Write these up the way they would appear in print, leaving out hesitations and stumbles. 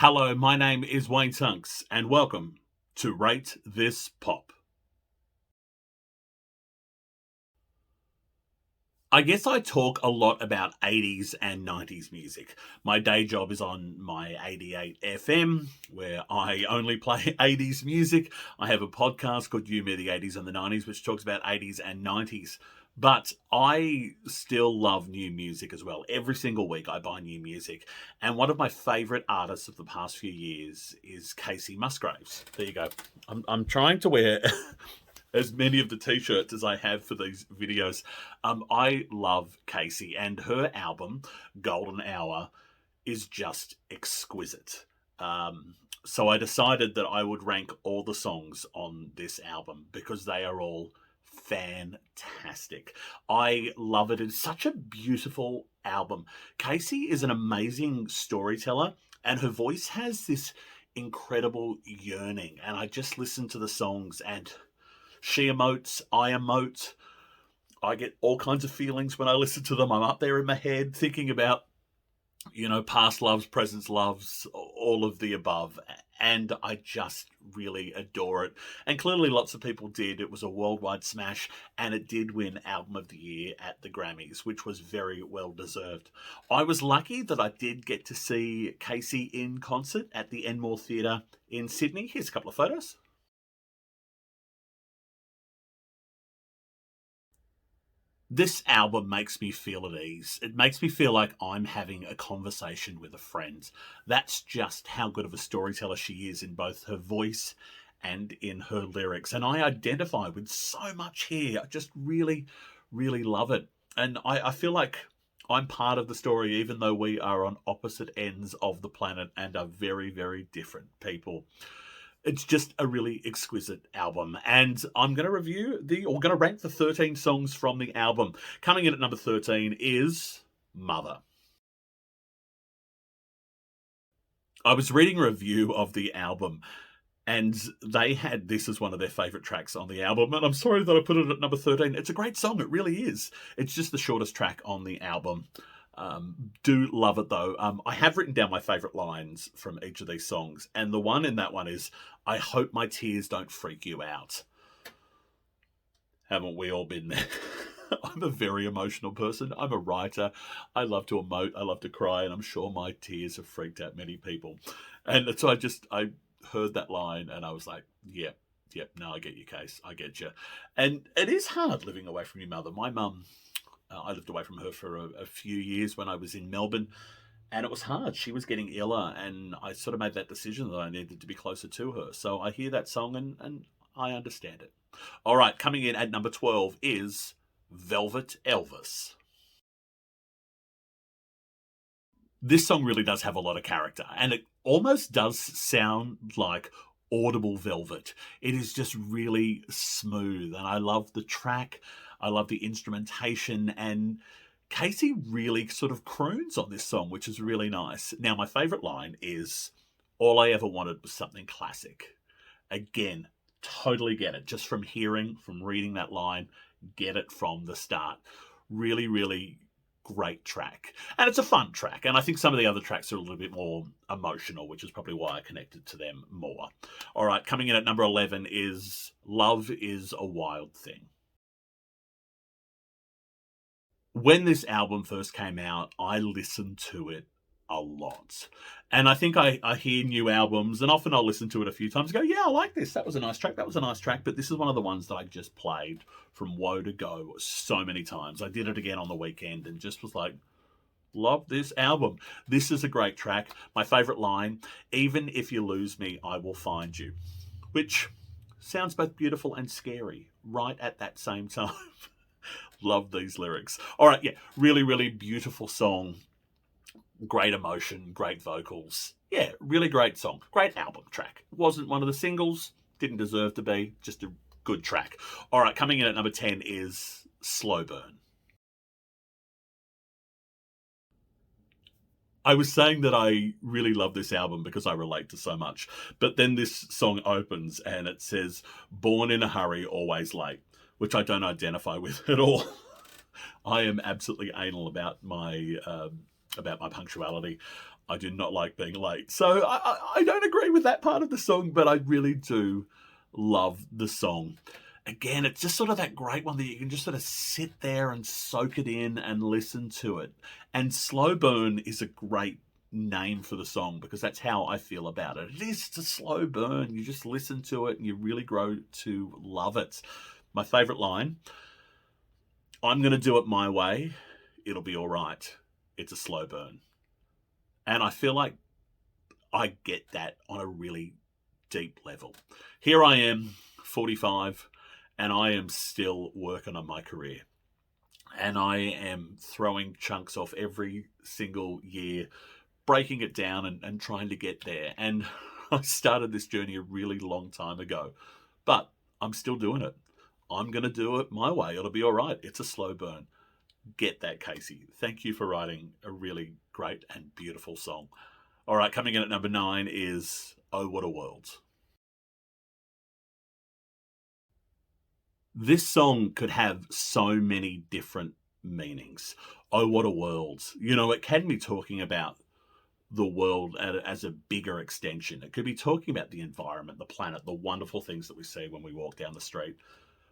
Hello, my name is Wayne Tunks, and welcome to Rate This Pop. I guess I talk a lot about 80s and 90s music. My day job is on my 88 FM, where I only play 80s music. I have a podcast called You Me the 80s and the 90s, which talks about 80s and 90s. But I still love new music as well. Every single week I buy new music. And one of my favourite artists of the past few years is Kacey Musgraves. There you go. I'm trying to wear as many of the t-shirts as I have for these videos. I love Kacey, and her album, Golden Hour, is just exquisite. So I decided that I would rank all the songs on this album because they are all fantastic. I love it. It's such a beautiful album. Kacey is an amazing storyteller, and her voice has this incredible yearning. And I just listen to the songs, and she emotes, I emote. I get all kinds of feelings when I listen to them. I'm up there in my head thinking about, past loves, present loves, all of the above. And I just really adore it. And clearly lots of people did. It was a worldwide smash, and it did win Album of the Year at the Grammys, which was very well deserved. I was lucky that I did get to see Kacey in concert at the Enmore Theatre in Sydney. Here's a couple of photos. This album makes me feel at ease. It makes me feel like I'm having a conversation with a friend. That's just how good of a storyteller she is in both her voice and in her lyrics. And I identify with so much here. I just really, really love it. And I feel like I'm part of the story, even though we are on opposite ends of the planet and are very, very different people. It's just a really exquisite album. And I'm going to rank the 13 songs from the album. Coming in at number 13 is Mother. I was reading a review of the album, and they had this as one of their favourite tracks on the album. And I'm sorry that I put it at number 13. It's a great song. It really is. It's just the shortest track on the album. Do love it though. I have written down my favourite lines from each of these songs, and the one in that one is, "I hope my tears don't freak you out." Haven't we all been there? I'm a very emotional person. I'm a writer. I love to emote. I love to cry, and I'm sure my tears have freaked out many people. And so I heard that line, and I was like, yep, no, I get you, Case. I get you. And it is hard living away from your mother. My mum, I lived away from her for a few years when I was in Melbourne, and it was hard. She was getting iller, and I sort of made that decision that I needed to be closer to her. So I hear that song, and I understand it. All right, coming in at number 12 is Velvet Elvis. This song really does have a lot of character, and it almost does sound like audible velvet. It is just really smooth, and I love the track. I love the instrumentation, and Kacey really sort of croons on this song, which is really nice. Now, my favourite line is, "All I ever wanted was something classic." Again, totally get it. Just from reading that line, get it from the start. Really, really great track. And it's a fun track. And I think some of the other tracks are a little bit more emotional, which is probably why I connected to them more. All right, coming in at number 11 is Love is a Wild Thing. When this album first came out, I listened to it a lot. And I think I hear new albums, and often I'll listen to it a few times and go, yeah, I like this. That was a nice track. That was a nice track. But this is one of the ones that I just played from woe to go so many times. I did it again on the weekend and just was like, love this album. This is a great track. My favourite line, "Even if you lose me, I will find you," which sounds both beautiful and scary right at that same time. Love these lyrics. All right, yeah, really, really beautiful song. Great emotion, great vocals. Yeah, really great song. Great album track. Wasn't one of the singles, didn't deserve to be, just a good track. All right, coming in at number 10 is Slow Burn. I was saying that I really love this album because I relate to so much. But then this song opens and it says, "Born in a hurry, always late," which I don't identify with at all. I am absolutely anal about my punctuality. I do not like being late. So I don't agree with that part of the song, but I really do love the song. Again, it's just sort of that great one that you can just sort of sit there and soak it in and listen to it. And Slow Burn is a great name for the song because that's how I feel about it. It is a slow burn. You just listen to it and you really grow to love it. My favorite line, I'm going to do it my way. It'll be all right. It's a slow burn. And I feel like I get that on a really deep level. Here I am, 45, and I am still working on my career. And I am throwing chunks off every single year, breaking it down and trying to get there. And I started this journey a really long time ago, but I'm still doing it. I'm going to do it my way. It'll be all right. It's a slow burn. Get that, Kacey. Thank you for writing a really great and beautiful song. All right, coming in at number 9 is Oh What a World. This song could have so many different meanings. Oh, what a world. You know, it can be talking about the world as a bigger extension. It could be talking about the environment, the planet, the wonderful things that we see when we walk down the street.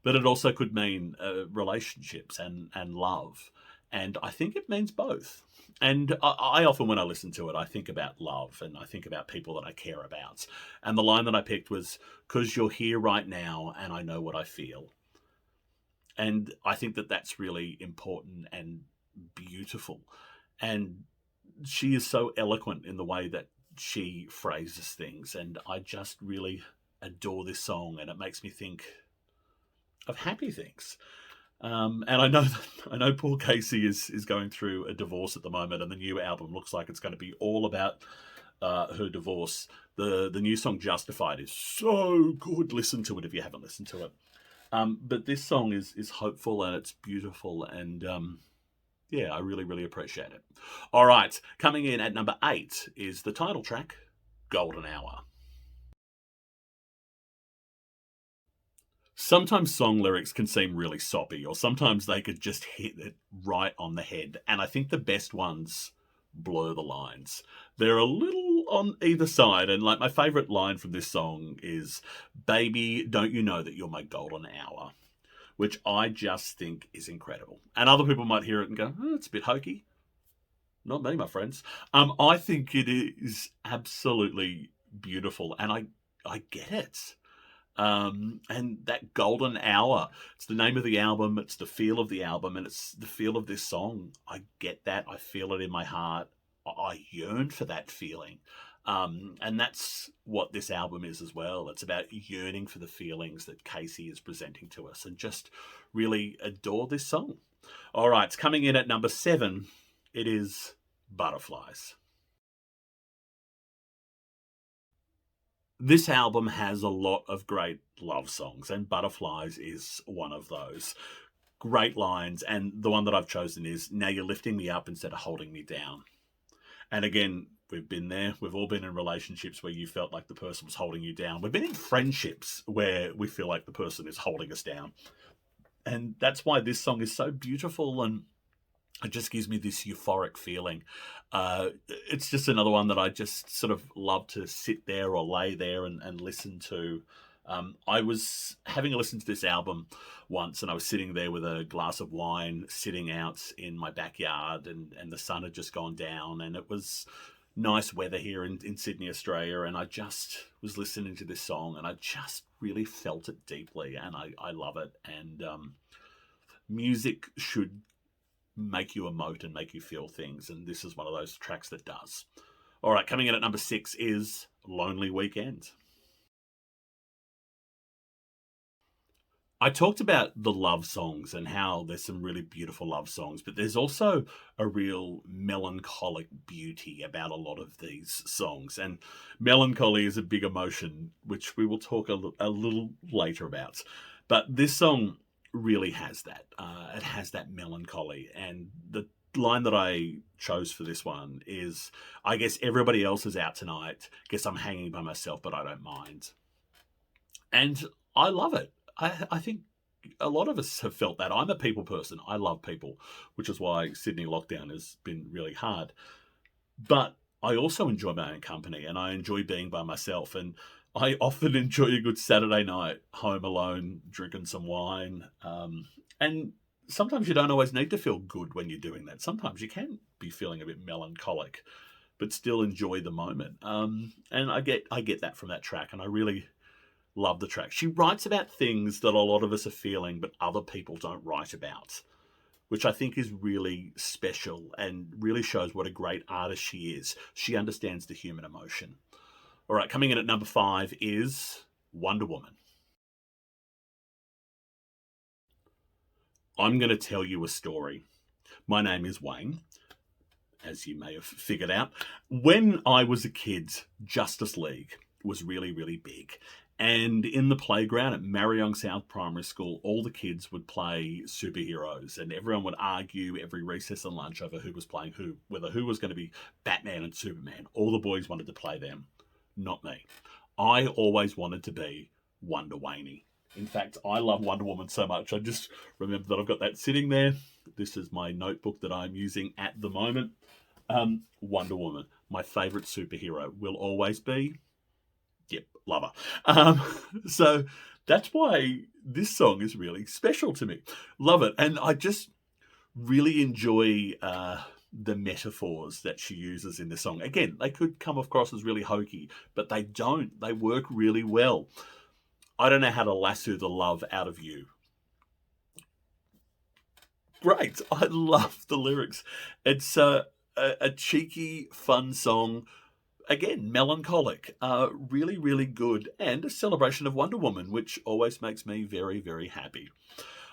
But it also could mean relationships and love. And I think it means both. And I often, when I listen to it, I think about love and I think about people that I care about. And the line that I picked was, "'Cause you're here right now and I know what I feel." And I think that that's really important and beautiful. And she is so eloquent in the way that she phrases things. And I just really adore this song. And it makes me think of happy things. And I know I know poor Kacey is going through a divorce at the moment, and the new album looks like it's going to be all about her divorce. The new song "Justified" is so good. Listen to it if you haven't listened to it. But this song is hopeful and it's beautiful, and yeah, I really really appreciate it. All right, coming in at number 8 is the title track, "Golden Hour." Sometimes song lyrics can seem really soppy, or sometimes they could just hit it right on the head. And I think the best ones blur the lines. They're a little on either side. And like my favorite line from this song is, "Baby, don't you know that you're my golden hour?" Which I just think is incredible. And other people might hear it and go, "Oh, it's a bit hokey." Not me, my friends. I think it is absolutely beautiful. And I get it. And that golden hour, it's the name of the album, it's the feel of the album, and it's the feel of this song. I get that. I feel it in my heart. I yearn for that feeling. And that's what this album is as well. It's about yearning for the feelings that Kacey is presenting to us and just really adore this song. All right, it's coming in at number 7. It is Butterflies. This album has a lot of great love songs, and Butterflies is one of those. Great lines, and the one that I've chosen is, "Now you're lifting me up instead of holding me down." And again, we've been there. We've all been in relationships where you felt like the person was holding you down. We've been in friendships where we feel like the person is holding us down. And that's why this song is so beautiful, and it just gives me this euphoric feeling. It's just another one that I just sort of love to sit there or lay there and listen to. I was having a listen to this album once, and I was sitting there with a glass of wine, sitting out in my backyard, and the sun had just gone down, and it was nice weather here in Sydney, Australia, and I just was listening to this song, and I just really felt it deeply, and I love it. And music should make you emote and make you feel things, and this is one of those tracks that does. All right, coming in at number 6 is Lonely Weekend. I talked about the love songs and how there's some really beautiful love songs, but there's also a real melancholic beauty about a lot of these songs. And melancholy is a big emotion, which we will talk a little later about. But this song really has that. It has that melancholy. And the line that I chose for this one is, "I guess everybody else is out tonight. Guess I'm hanging by myself, but I don't mind." And I love it. I think a lot of us have felt that. I'm a people person. I love people, which is why Sydney lockdown has been really hard. But I also enjoy my own company and I enjoy being by myself. And I often enjoy a good Saturday night home alone, drinking some wine. And sometimes you don't always need to feel good when you're doing that. Sometimes you can be feeling a bit melancholic, but still enjoy the moment. And I get that from that track, and I really love the track. She writes about things that a lot of us are feeling, but other people don't write about, which I think is really special and really shows what a great artist she is. She understands the human emotion. All right, coming in at number 5 is Wonder Woman. I'm going to tell you a story. My name is Wayne, as you may have figured out. When I was a kid, Justice League was really, really big. And in the playground at Marion South Primary School, all the kids would play superheroes, and everyone would argue every recess and lunch over who was playing who, whether who was going to be Batman and Superman. All the boys wanted to play them, not me. I always wanted to be Wonder Waney. In fact, I love Wonder Woman so much. I just remember that I've got that sitting there. This is my notebook that I'm using at the moment. Wonder Woman, my favourite superhero, will always be. Yep, love her. So that's why this song is really special to me. Love it. And I just really enjoy the metaphors that she uses in the song. Again, they could come across as really hokey, but they don't. They work really well. I don't know how to lasso the love out of you. Great. I love the lyrics. It's a cheeky, fun song. Again, melancholic. Really, really good. And a celebration of Wonder Woman, which always makes me very, very happy.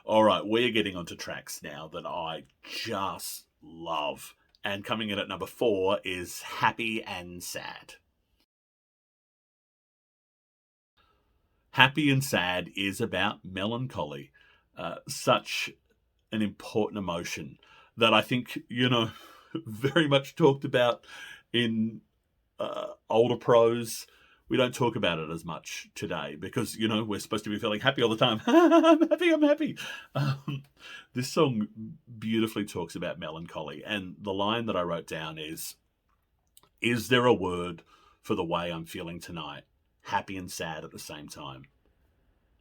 All right, we're getting onto tracks now that I just love. And coming in at number 4 is Happy and Sad. Happy and Sad is about melancholy. Such an important emotion that I think, very much talked about in older prose. We don't talk about it as much today because, we're supposed to be feeling happy all the time. I'm happy. This song beautifully talks about melancholy. And the line that I wrote down is there a word for the way I'm feeling tonight? Happy and sad at the same time.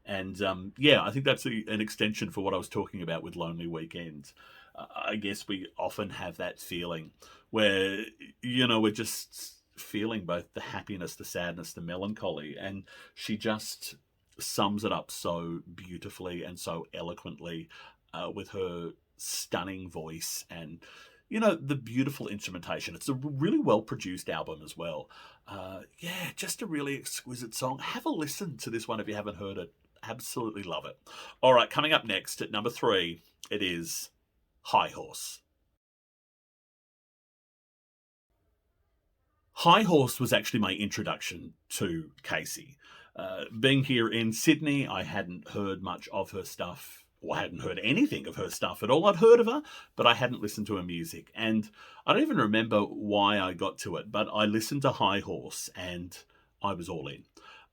And I think that's an extension for what I was talking about with Lonely Weekends. I guess we often have that feeling where, we're just feeling both the happiness, the sadness, the melancholy. And she just sums it up so beautifully and so eloquently with her stunning voice and, the beautiful instrumentation. It's a really well-produced album as well. Just a really exquisite song. Have a listen to this one if you haven't heard it. Absolutely love it. All right, coming up next at number 3, it is High Horse. High Horse was actually my introduction to Kacey. Being here in Sydney, I hadn't heard much of her stuff, or I hadn't heard anything of her stuff at all. I'd heard of her, but I hadn't listened to her music. And I don't even remember why I got to it, but I listened to High Horse and I was all in.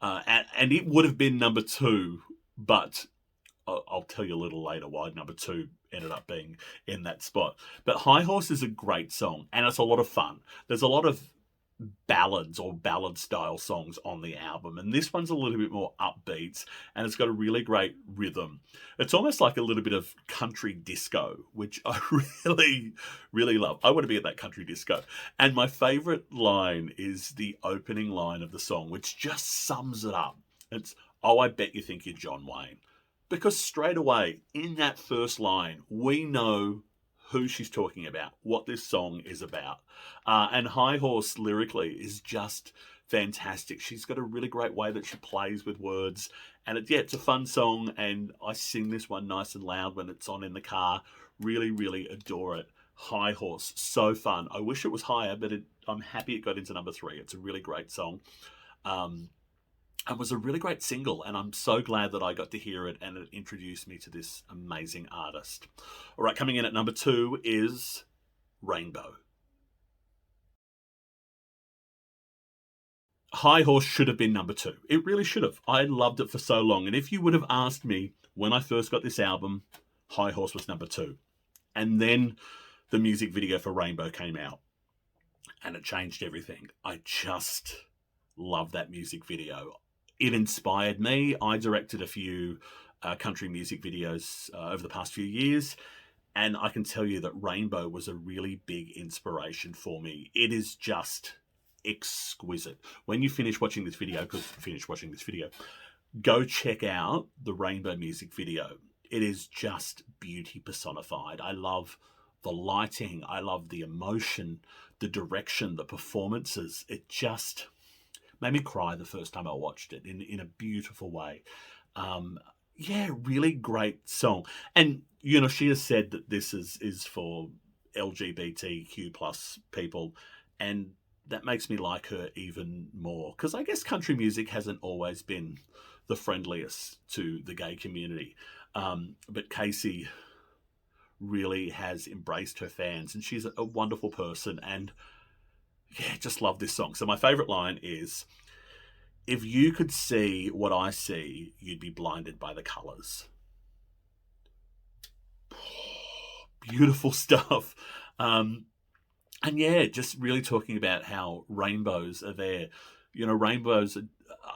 And it would have been number 2, but I'll tell you a little later why number 2 ended up being in that spot. But High Horse is a great song, and it's a lot of fun. There's a lot of ballads or ballad-style songs on the album, and this one's a little bit more upbeat, and it's got a really great rhythm. It's almost like a little bit of country disco, which I really, really love. I want to be at that country disco. And my favourite line is the opening line of the song, which just sums it up. It's, "Oh, I bet you think you're John Wayne." Because straight away, in that first line, we know who she's talking about, what this song is about. And High Horse lyrically is just fantastic. She's got a really great way that she plays with words. And it's a fun song. And I sing this one nice and loud when it's on in the car. Really, really adore it. High Horse, so fun. I wish it was higher, but I'm happy it got into number 3. It's a really great song. And was a really great single, and I'm so glad that I got to hear it, and it introduced me to this amazing artist. All right, coming in at number 2 is Rainbow. High Horse should have been number 2. It really should have. I loved it for so long, and if you would have asked me when I first got this album, High Horse was number 2. And then the music video for Rainbow came out. and it changed everything. I just love that music video. It inspired me. I directed a few country music videos over the past few years, and I can tell you that Rainbow was a really big inspiration for me. It is just exquisite. When you finish watching this video, go check out the Rainbow music video. It is just beauty personified. I love the lighting. I love the emotion, the direction, the performances. It just made me cry the first time I watched it in a beautiful way. Yeah, really great song. And, you know, she has said that this is for LGBTQ plus people. And that makes me like her even more. Because I guess country music hasn't always been the friendliest to the gay community. But Kacey really has embraced her fans. And she's a wonderful person. And, yeah, just love this song. So my favourite line is, "If you could see what I see, you'd be blinded by the colours." Beautiful stuff. And yeah, just really talking about how rainbows are there. You know, rainbows,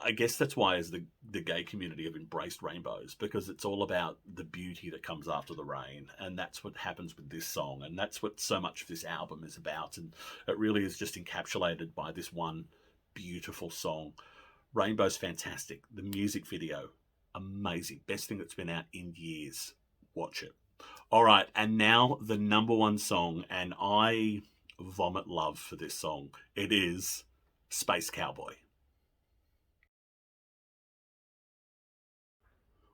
I guess that's why as the gay community have embraced rainbows, because it's all about the beauty that comes after the rain. And that's what happens with this song. And that's what so much of this album is about. And it really is just encapsulated by this one beautiful song. Rainbow's fantastic. The music video, amazing. Best thing that's been out in years. Watch it. All right, and now the number one song, and I vomit love for this song. It is Space Cowboy.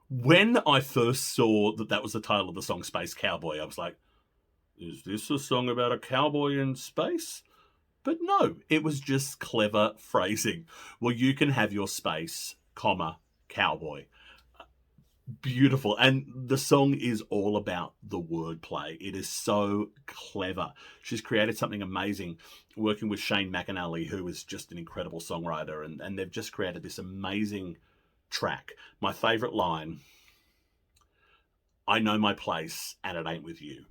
When I first saw that was the title of the song, Space Cowboy, I was like, is this a song about a cowboy in space? But no, it was just clever phrasing. Well, you can have your space, comma, cowboy. Beautiful. And the song is all about the wordplay. It is so clever. She's created something amazing working with Shane McAnally, who is just an incredible songwriter. And they've just created this amazing track. My favourite line, "I know my place and it ain't with you."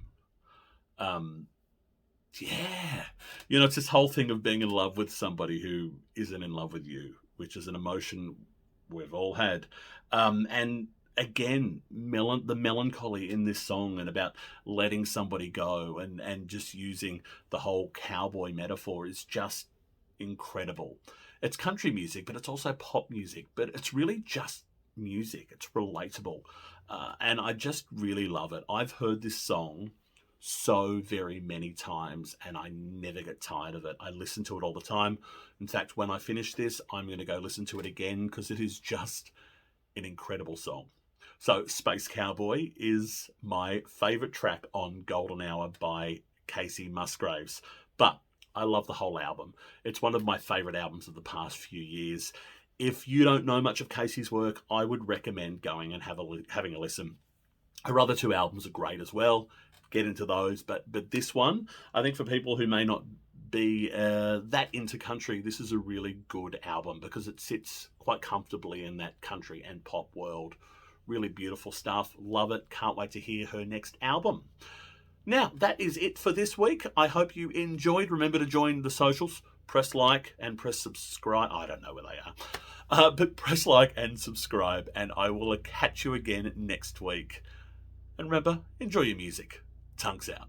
Yeah. You know, it's this whole thing of being in love with somebody who isn't in love with you, which is an emotion we've all had. And again, the melancholy in this song and about letting somebody go and just using the whole cowboy metaphor is just incredible. It's country music, but it's also pop music, but it's really just music. It's relatable. And I just really love it. I've heard this song so very many times and I never get tired of it. I listen to it all the time. In fact, when I finish this, I'm going to go listen to it again because it is just an incredible song. So Space Cowboy is my favourite track on Golden Hour by Kacey Musgraves. But I love the whole album. It's one of my favourite albums of the past few years. If you don't know much of Kacey's work, I would recommend going and having a listen. Her other two albums are great as well. Get into those. But this one, I think for people who may not be that into country, this is a really good album because it sits quite comfortably in that country and pop world. Really beautiful stuff. Love it. Can't wait to hear her next album. Now, that is it for this week. I hope you enjoyed. Remember to join the socials. Press like and press subscribe. I don't know where they are. But press like and subscribe, and I will catch you again next week. And remember, enjoy your music. Tongues out.